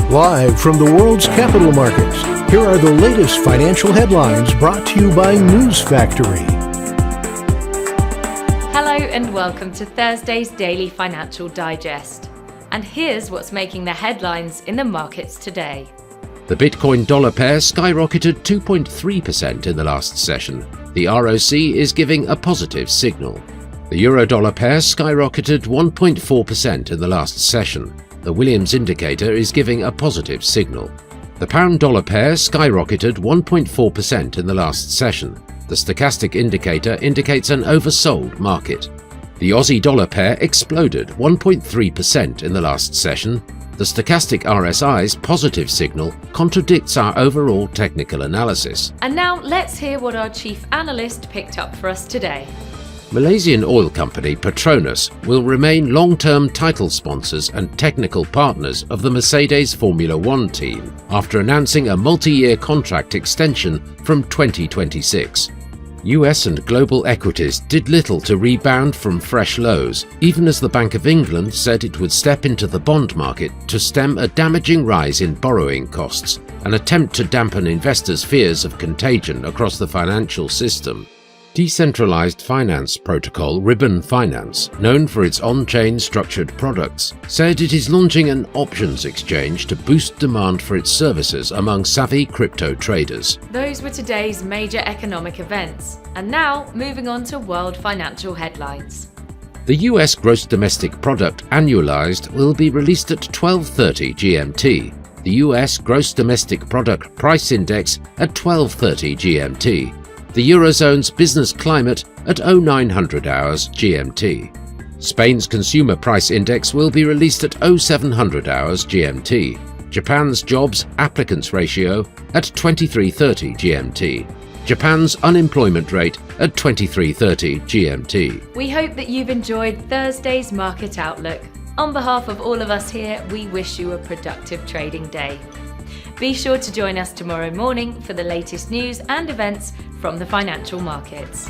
Live from the world's capital markets, here are the latest financial headlines brought to you by News Factory. Hello and welcome to Thursday's Daily Financial Digest. And here's what's making the headlines in the markets today. The Bitcoin dollar pair skyrocketed 2.3% in the last session. The ROC is giving a positive signal. The euro dollar pair skyrocketed 1.4% in the last session. The Williams indicator is giving a positive signal. The pound dollar pair skyrocketed 1.4% in the last session. The stochastic indicator indicates an oversold market. The Aussie dollar pair exploded 1.3% in the last session. The stochastic RSI's positive signal contradicts our overall technical analysis. And now let's hear what our chief analyst picked up for us today. Malaysian oil company Petronas will remain long-term title sponsors and technical partners of the Mercedes Formula One team after announcing a multi-year contract extension from 2026. US and global equities did little to rebound from fresh lows, even as the Bank of England said it would step into the bond market to stem a damaging rise in borrowing costs, an attempt to dampen investors' fears of contagion across the financial system. Decentralized finance protocol Ribbon Finance, known for its on-chain structured products, said it is launching an options exchange to boost demand for its services among savvy crypto traders. Those were today's major economic events. And now, moving on to world financial headlines. The US gross domestic product annualized will be released at 12:30 GMT. The US gross domestic product price index at 12:30 GMT. The Eurozone's business climate at 0900 hours GMT. Spain's consumer price index will be released at 0700 hours GMT. Japan's jobs applicants ratio at 2330 GMT. Japan's unemployment rate at 2330 GMT. We hope that you've enjoyed Thursday's Market Outlook. On behalf of all of us here, we wish you a productive trading day. Be sure to join us tomorrow morning for the latest news and events from the financial markets.